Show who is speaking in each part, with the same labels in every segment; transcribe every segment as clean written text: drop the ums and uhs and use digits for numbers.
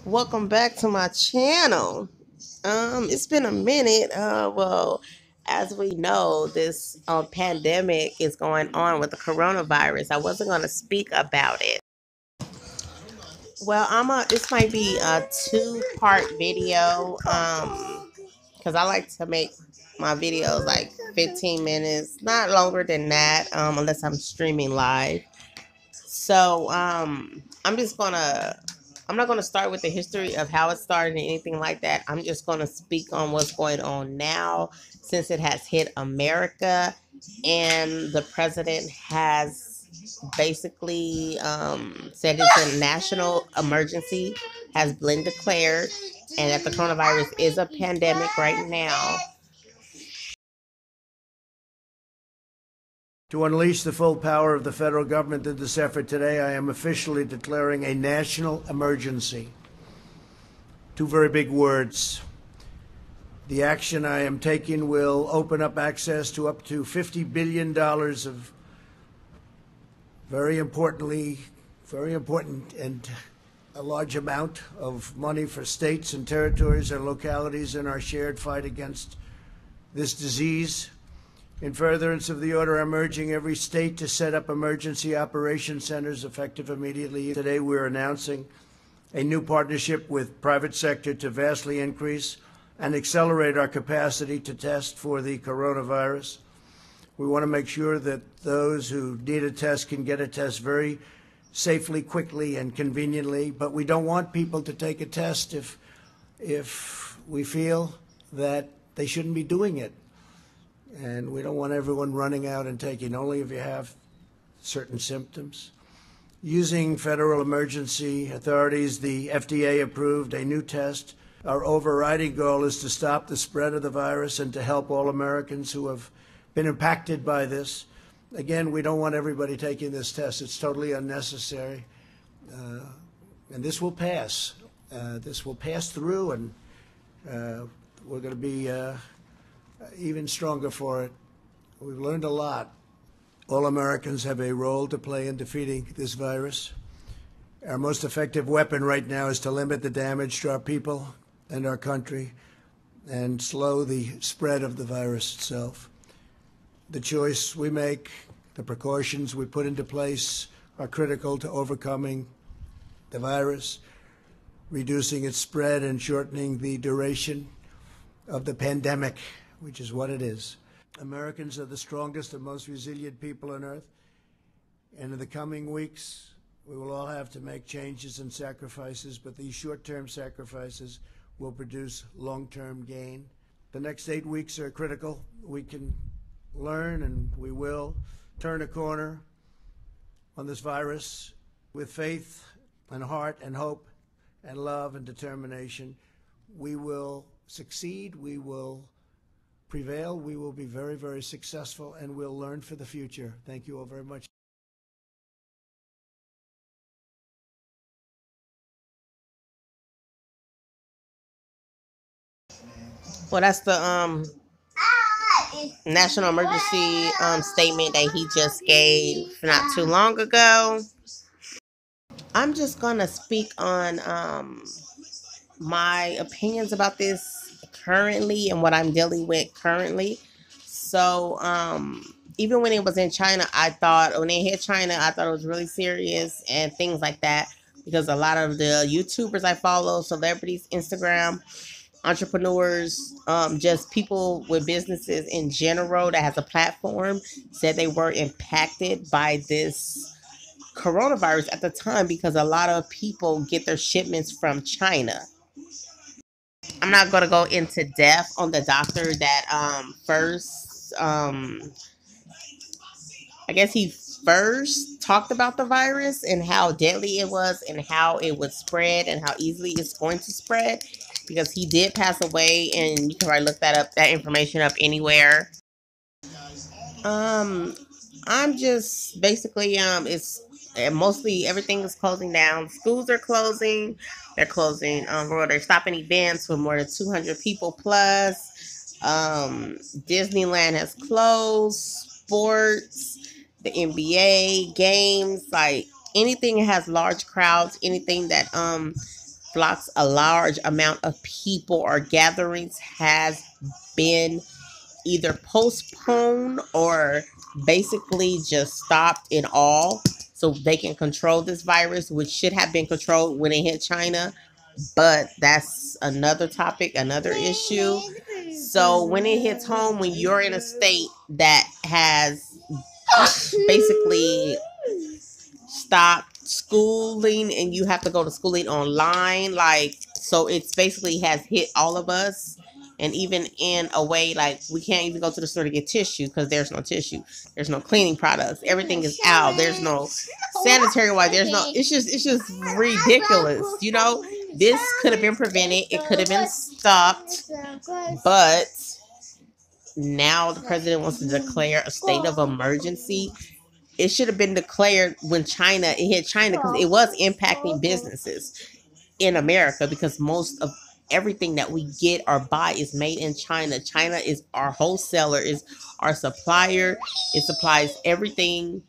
Speaker 1: Welcome back to my channel. It's been a minute. As we know, this pandemic is going on with the coronavirus. I wasn't going to speak about it. Well, this might be a two-part video. Because I like to make my videos like 15 minutes, not longer than that, unless I'm streaming live. So I'm not gonna start with the history of how it started and anything like that. I'm just gonna speak on what's going on now since it has hit America and the president has basically said it's a national emergency, has been declared, and that the coronavirus is a pandemic right now.
Speaker 2: To unleash the full power of the federal government in this effort today, I am officially declaring a national emergency. Two very big words. The action I am taking will open up access to up to $50 billion of very important and a large amount of money for states and territories and localities in our shared fight against this disease. In furtherance of the order, I'm urging every state to set up emergency operation centers effective immediately. Today, we're announcing a new partnership with private sector to vastly increase and accelerate our capacity to test for the coronavirus. We want to make sure that those who need a test can get a test very safely, quickly, and conveniently. But we don't want people to take a test if we feel that they shouldn't be doing it. And we don't want everyone running out and taking, only if you have certain symptoms. Using federal emergency authorities, the FDA approved a new test. Our overriding goal is to stop the spread of the virus and to help all Americans who have been impacted by this. Again, we don't want everybody taking this test. It's totally unnecessary. And this will pass. This will pass through, and we're going to be even stronger for it. We've learned a lot. All Americans have a role to play in defeating this virus. Our most effective weapon right now is to limit the damage to our people and our country and slow the spread of the virus itself. The choice we make, the precautions we put into place are critical to overcoming the virus, reducing its spread, and shortening the duration of the pandemic, which is what it is. Americans are the strongest and most resilient people on earth. And in the coming weeks, we will all have to make changes and sacrifices, but these short-term sacrifices will produce long-term gain. The next 8 weeks are critical. We can learn, and we will turn a corner on this virus with faith and heart and hope and love and determination. We will succeed. We will prevail. We will be very, very successful, and we'll learn for the future. Thank you all very much.
Speaker 1: Well, that's the national emergency statement that he just gave not too long ago. I'm just gonna speak on my opinions about this currently and what I'm dealing with currently. So even when it was in China, I thought when it hit China, I thought it was really serious and things like that, because a lot of the YouTubers I follow, celebrities, Instagram, entrepreneurs, just people with businesses in general that has a platform, said they were impacted by this coronavirus at the time because a lot of people get their shipments from China. I'm not going to go into depth on the doctor that first I guess he first talked about the virus and how deadly it was and how it would spread and how easily it's going to spread, because he did pass away, and you can probably look that information up anywhere. I'm just basically it's mostly everything is closing down. Schools are closing. They're closing. Or they're stopping events with more than 200 people plus. Disneyland has closed. Sports, the NBA games, like anything that has large crowds, anything that flocks, a large amount of people or gatherings has been either postponed or basically just stopped in all so they can control this virus, which should have been controlled when it hit China. But that's another topic, another issue. So when it hits home, when you're in a state that has basically stopped schooling and you have to go to schooling online, like, so it's basically has hit all of us. And even in a way, like, we can't even go to the store to get tissue because there's no tissue, there's no cleaning products, everything is out, there's no sanitary wise, there's no, it's just ridiculous, you know. This could have been prevented, it could have been stopped, but now the president wants to declare a state of emergency. It should have been declared when it hit China, because it was impacting businesses in America, because most of everything that we get or buy is made in China. China is our wholesaler, is our supplier. It supplies everything,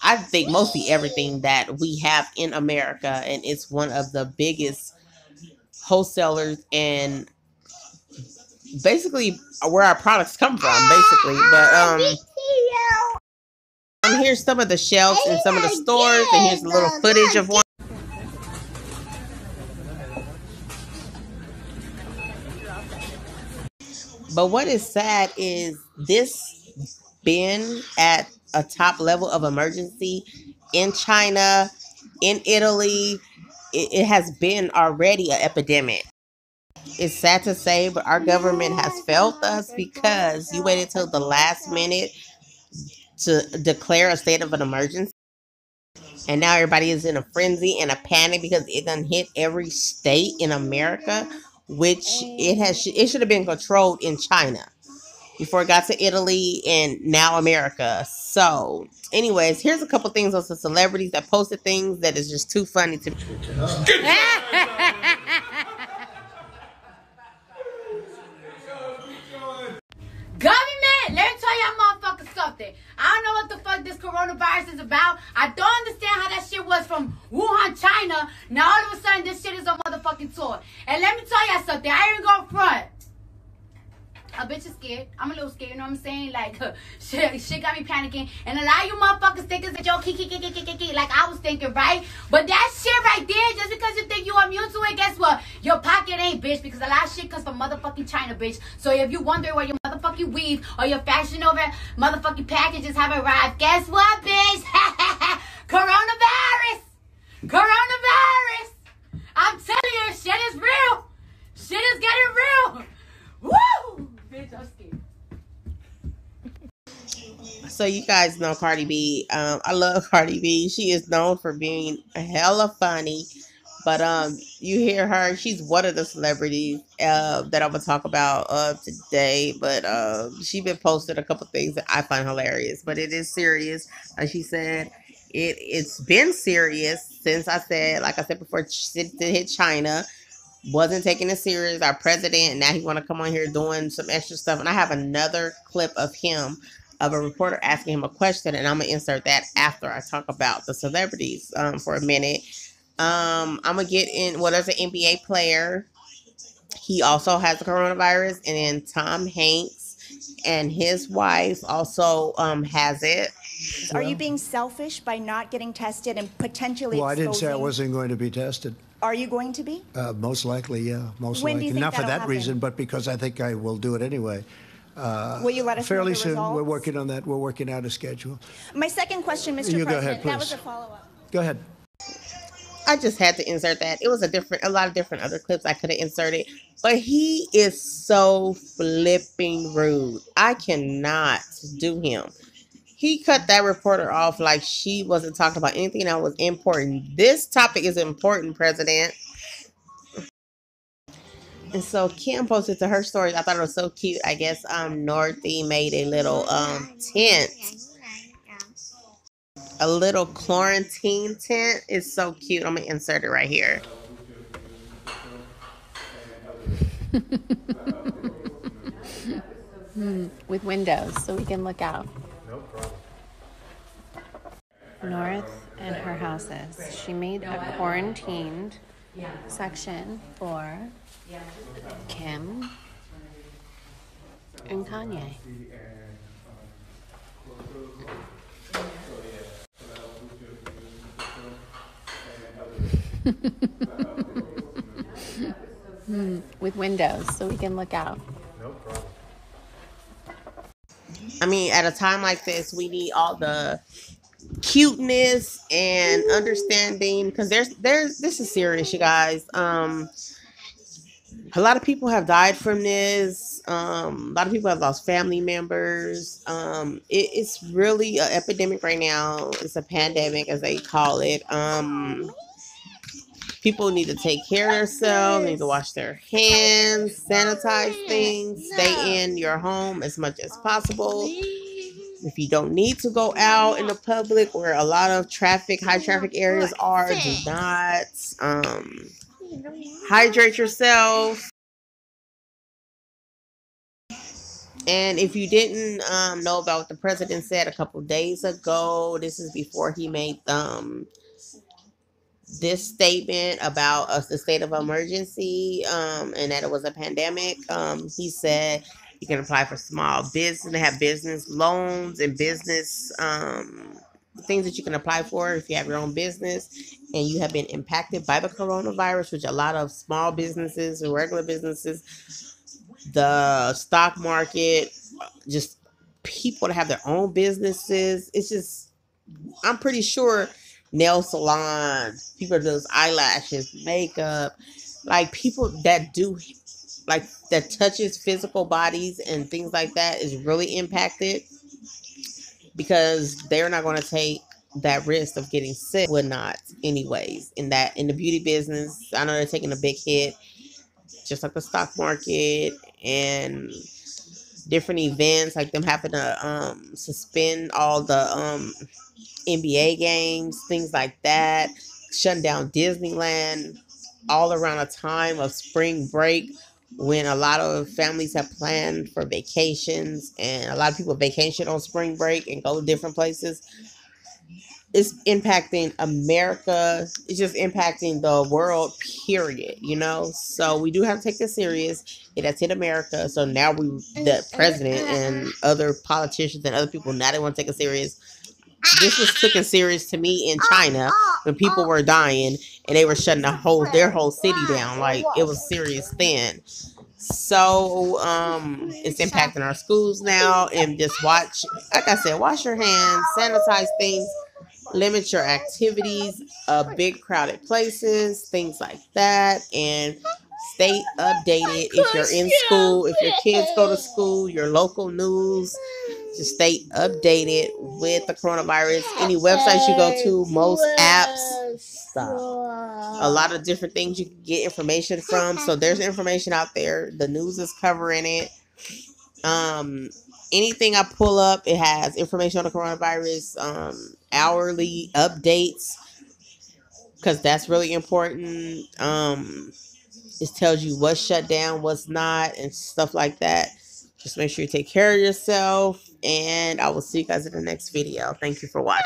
Speaker 1: I think mostly everything that we have in America, and it's one of the biggest wholesalers and basically where our products come from, basically. But here's some of the shelves in some of the stores, and here's a little footage of one. But what is sad is this been at a top level of emergency in China, in Italy. It has been already an epidemic. It's sad to say, but our government has failed us because you waited till the last minute to declare a state of an emergency. And now everybody is in a frenzy and a panic because it done hit every state in America, which it should have been controlled in China before it got to Italy and now America. So, anyways, here's a couple things on some celebrities that posted things that is just too funny to me.
Speaker 3: Government, let me tell y'all motherfuckers something. I don't know what the fuck this coronavirus is about. I don't understand how that shit was from Wuhan, China. Now all of a sudden this shit is on motherfucking tour. And let me tell y'all something. I ain't gonna front. A bitch is scared. I'm a little scared, you know what I'm saying? Like, shit got me panicking. And a lot of you motherfuckers think it's a joke, like I was thinking, right? But that shit right there, just because you think you're immune to it, guess what? Your pocket ain't, bitch, because a lot of shit comes from motherfucking China, bitch. So if you wonder where your motherfucking weave or your fashion over motherfucking packages have arrived, guess what, bitch? Coronavirus! Coronavirus! I'm telling you, shit is real! Shit is getting real! Woo!
Speaker 1: So you guys know Cardi B. I love Cardi B. She is known for being hella funny. But you hear her. She's one of the celebrities that I'm gonna talk about today. But she been posting a couple things that I find hilarious. But it is serious. Like she said, it's been serious since like I said before, since it hit China. Wasn't taking it serious. Our president, now he want to come on here doing some extra stuff. And I have another clip of him, of a reporter asking him a question, and I'm gonna insert that after I talk about the celebrities for a minute. I'm gonna get in. Well, there's an NBA player. He also has the coronavirus, and then Tom Hanks and his wife also has it.
Speaker 4: Are you being selfish by not getting tested and potentially
Speaker 2: Well, I didn't say I
Speaker 4: exposing-
Speaker 2: wasn't going to be tested.
Speaker 4: Are you going to be?
Speaker 2: Most likely, yeah. Most
Speaker 4: When do
Speaker 2: likely.
Speaker 4: you think
Speaker 2: Not for
Speaker 4: that'll
Speaker 2: that
Speaker 4: happen?
Speaker 2: reason, but because I think I will do it anyway.
Speaker 4: Will you let us
Speaker 2: Fairly
Speaker 4: know the
Speaker 2: soon.
Speaker 4: results?
Speaker 2: We're working on that. We're working out a schedule.
Speaker 4: My second question, Mr.
Speaker 2: You
Speaker 4: President,
Speaker 2: go ahead,
Speaker 4: that was
Speaker 2: please.
Speaker 4: a follow-up.
Speaker 2: Go ahead.
Speaker 1: I just had to insert that. It was a lot of different other clips I could have inserted, but he is so flipping rude. I cannot do him. He cut that reporter off like she wasn't talking about anything that was important. This topic is important, President. And so Kim posted to her stories. I thought it was so cute. I guess Northy made a little tent. A little quarantine tent. It's so cute. I'm gonna insert it right here.
Speaker 5: With windows so we can look out.
Speaker 2: No problem.
Speaker 5: North and her houses. She made a quarantined section for Kim and Kanye. With windows so we can look out.
Speaker 1: I mean, at a time like this, we need all the cuteness and understanding, because this is serious, you guys. A lot of people have died from this. A lot of people have lost family members. It's really an epidemic right now. It's a pandemic, as they call it. People need to take care of themselves, need to wash their hands, sanitize things, stay in your home as much as possible. If you don't need to go out in the public where a lot of high traffic areas are, do not. Hydrate yourself. And if you didn't know about what the president said a couple days ago, this is before he made this statement about the state of emergency, and that it was a pandemic. He said you can apply for small business, they have business loans and business things that you can apply for if you have your own business and you have been impacted by the coronavirus, which a lot of small businesses and regular businesses, the stock market, just people that have their own businesses. It's just, I'm pretty sure nail salons, people that do eyelashes, makeup, like people that do, like that touches physical bodies and things like that is really impacted, because they're not going to take that risk of getting sick. Would not anyways. In the beauty business, I know they're taking a big hit, just like the stock market and different events, like them having to suspend all the NBA games, things like that, shutting down Disneyland, all around a time of spring break when a lot of families have planned for vacations and a lot of people vacation on spring break and go to different places. It's impacting America. It's just impacting the world, period, So we do have to take this serious. It has hit America. So now the president and other politicians and other people, now they want to take it serious. This was taken serious to me in China when people were dying and they were shutting their whole city down. Like, it was serious then. So it's impacting our schools now. And just wash your hands, sanitize things, limit your activities, big crowded places, things like that, and stay updated if you're in school, if your kids go to school, your local news. Just stay updated with the coronavirus. Any websites you go to, most apps, stuff. A lot of different things you can get information from. So there's information out there. The news is covering it. Anything I pull up, it has information on the coronavirus, hourly updates, because that's really important. It tells you what's shut down, what's not, and stuff like that. Just make sure you take care of yourself, and I will see you guys in the next video. Thank you for watching.